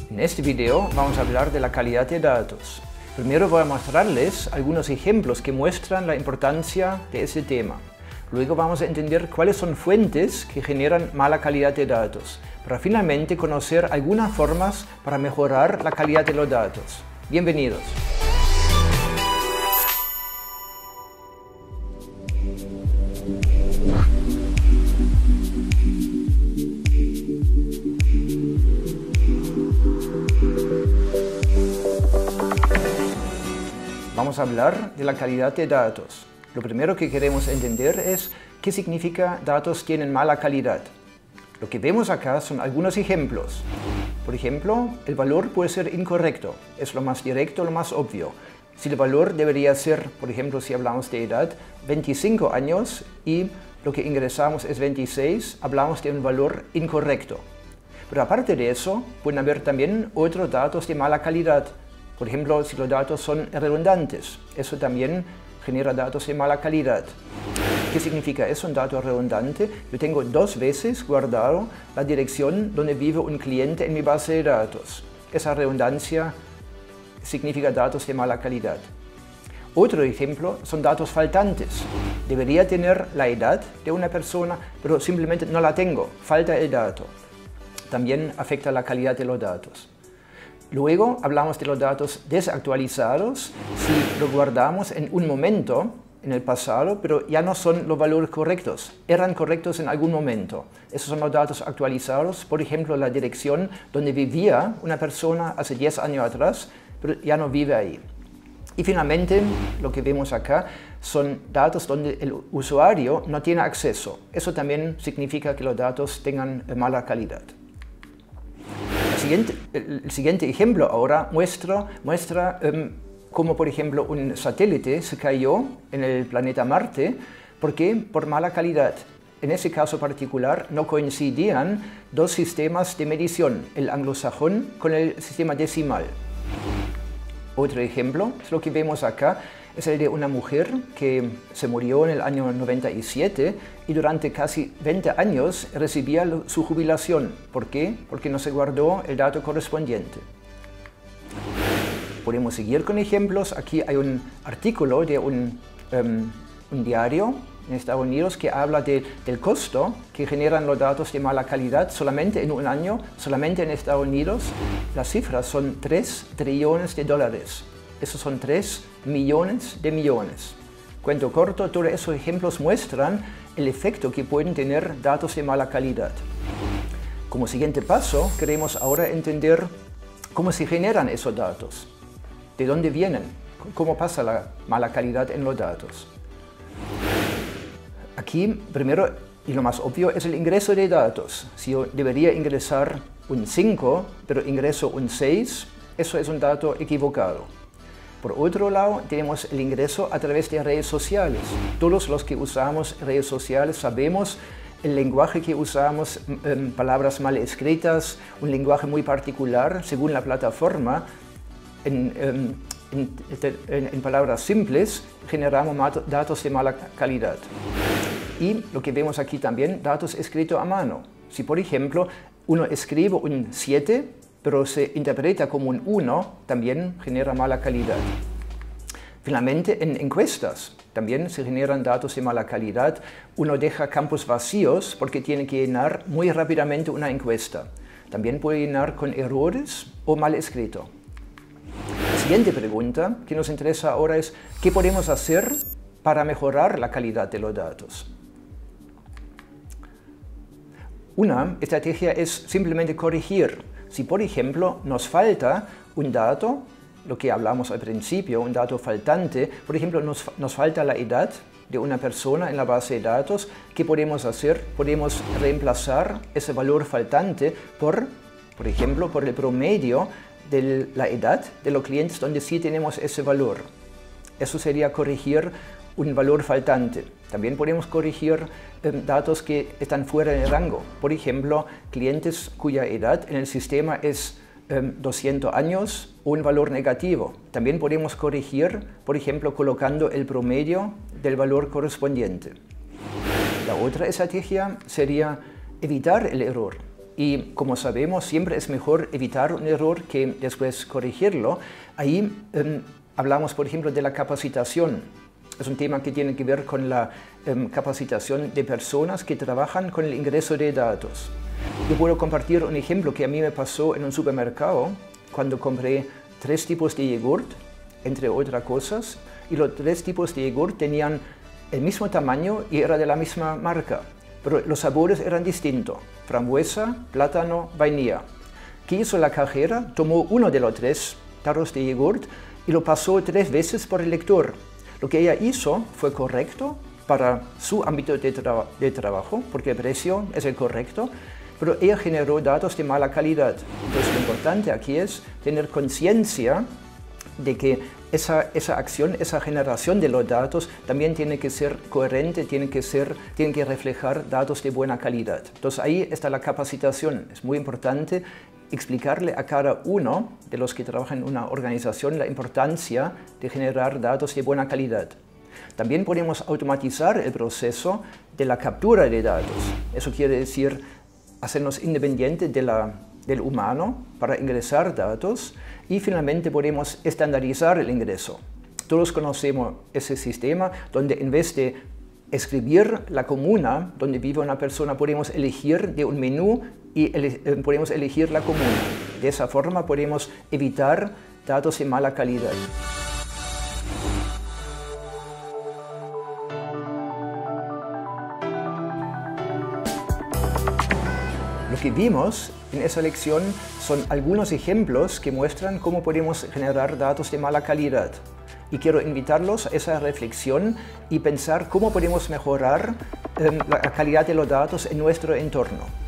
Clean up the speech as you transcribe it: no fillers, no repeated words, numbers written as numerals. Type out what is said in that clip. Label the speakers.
Speaker 1: En este video vamos a hablar de la calidad de datos. Primero voy a mostrarles algunos ejemplos que muestran la importancia de ese tema. Luego vamos a entender cuáles son fuentes que generan mala calidad de datos, para finalmente conocer algunas formas para mejorar la calidad de los datos. Bienvenidos. Vamos a hablar de la calidad de datos. Lo primero que queremos entender es qué significa datos tienen mala calidad. Lo que vemos acá son algunos ejemplos. Por ejemplo, el valor puede ser incorrecto. Es lo más directo, lo más obvio. Si el valor debería ser, por ejemplo, si hablamos de edad, 25 años y lo que ingresamos es 26, hablamos de un valor incorrecto. Pero aparte de eso, pueden haber también otros datos de mala calidad. Por ejemplo, si los datos son redundantes, eso también genera datos de mala calidad. ¿Qué significa eso, un dato redundante? Yo tengo 2 veces guardado la dirección donde vive un cliente en mi base de datos. Esa redundancia significa datos de mala calidad. Otro ejemplo son datos faltantes. Debería tener la edad de una persona, pero simplemente no la tengo, falta el dato. También afecta la calidad de los datos. Luego hablamos de los datos desactualizados, si lo guardamos en un momento, en el pasado, pero ya no son los valores correctos, eran correctos en algún momento. Esos son los datos actualizados, por ejemplo, la dirección donde vivía una persona hace 10 años atrás, pero ya no vive ahí. Y finalmente, lo que vemos acá son datos donde el usuario no tiene acceso. Eso también significa que los datos tengan mala calidad. El siguiente ejemplo ahora muestra cómo, por ejemplo, un satélite se cayó en el planeta Marte. ¿Por qué? Por mala calidad. En ese caso particular no coincidían 2 sistemas de medición, el anglosajón con el sistema decimal. Otro ejemplo es lo que vemos acá, es el de una mujer que se murió en el año 97 y durante casi 20 años recibía su jubilación. ¿Por qué? Porque no se guardó el dato correspondiente. Podemos seguir con ejemplos. Aquí hay un artículo de un diario en Estados Unidos que habla del costo que generan los datos de mala calidad solamente en un año, solamente en Estados Unidos. Las cifras son 3 trillones de dólares. Esos son 3 millones de millones. Cuento corto, todos esos ejemplos muestran el efecto que pueden tener datos de mala calidad. Como siguiente paso, queremos ahora entender cómo se generan esos datos, de dónde vienen, cómo pasa la mala calidad en los datos. Aquí, primero y lo más obvio, es el ingreso de datos. Si yo debería ingresar un 5, pero ingreso un 6, eso es un dato equivocado. Por otro lado, tenemos el ingreso a través de redes sociales. Todos los que usamos redes sociales sabemos el lenguaje que usamos, palabras mal escritas, un lenguaje muy particular según la plataforma. En palabras simples, generamos datos de mala calidad. Y lo que vemos aquí también, datos escritos a mano. Si, por ejemplo, uno escribe un 7, pero se interpreta como un 1, también genera mala calidad. Finalmente, en encuestas también se generan datos de mala calidad. Uno deja campos vacíos porque tiene que llenar muy rápidamente una encuesta. También puede llenar con errores o mal escrito. La siguiente pregunta que nos interesa ahora es ¿qué podemos hacer para mejorar la calidad de los datos? Una estrategia es simplemente corregir. Si, por ejemplo, nos falta un dato, lo que hablamos al principio, un dato faltante, por ejemplo, nos falta la edad de una persona en la base de datos, ¿qué podemos hacer? Podemos reemplazar ese valor faltante por ejemplo, por el promedio de la edad de los clientes donde sí tenemos ese valor. Eso sería corregir un valor faltante. También podemos corregir datos que están fuera del rango. Por ejemplo, clientes cuya edad en el sistema es 200 años o un valor negativo. También podemos corregir, por ejemplo, colocando el promedio del valor correspondiente. La otra estrategia sería evitar el error. y como sabemos siempre es mejor evitar un error que después corregirlo. Ahí hablamos por ejemplo de la capacitación. Es un tema que tiene que ver con la capacitación de personas que trabajan con el ingreso de datos. Yo puedo compartir un ejemplo que a mí me pasó en un supermercado cuando compré 3 tipos de yogurt, entre otras cosas, y los 3 tipos de yogurt tenían el mismo tamaño y era de la misma marca, pero los sabores eran distintos: frambuesa, plátano, vainilla. ¿Qué hizo la cajera? Tomó uno de los 3 tarros de yogurt y lo pasó 3 veces por el lector. Lo que ella hizo fue correcto para su ámbito de trabajo, porque el precio es el correcto, pero ella generó datos de mala calidad. Entonces lo importante aquí es tener conciencia de que esa acción, esa generación de los datos también tiene que ser coherente, tiene que reflejar datos de buena calidad. Entonces ahí está la capacitación. Es muy importante explicarle a cada uno de los que trabajan en una organización la importancia de generar datos de buena calidad. También podemos automatizar el proceso de la captura de datos. Eso quiere decir hacernos independientes del humano para ingresar datos, y finalmente podemos estandarizar el ingreso. Todos conocemos ese sistema donde en vez de escribir la comuna donde vive una persona, podemos elegir de un menú y podemos elegir la comuna. De esa forma podemos evitar datos de mala calidad. Lo que vimos en esa lección son algunos ejemplos que muestran cómo podemos generar datos de mala calidad. Y quiero invitarlos a esa reflexión y pensar cómo podemos mejorar la calidad de los datos en nuestro entorno.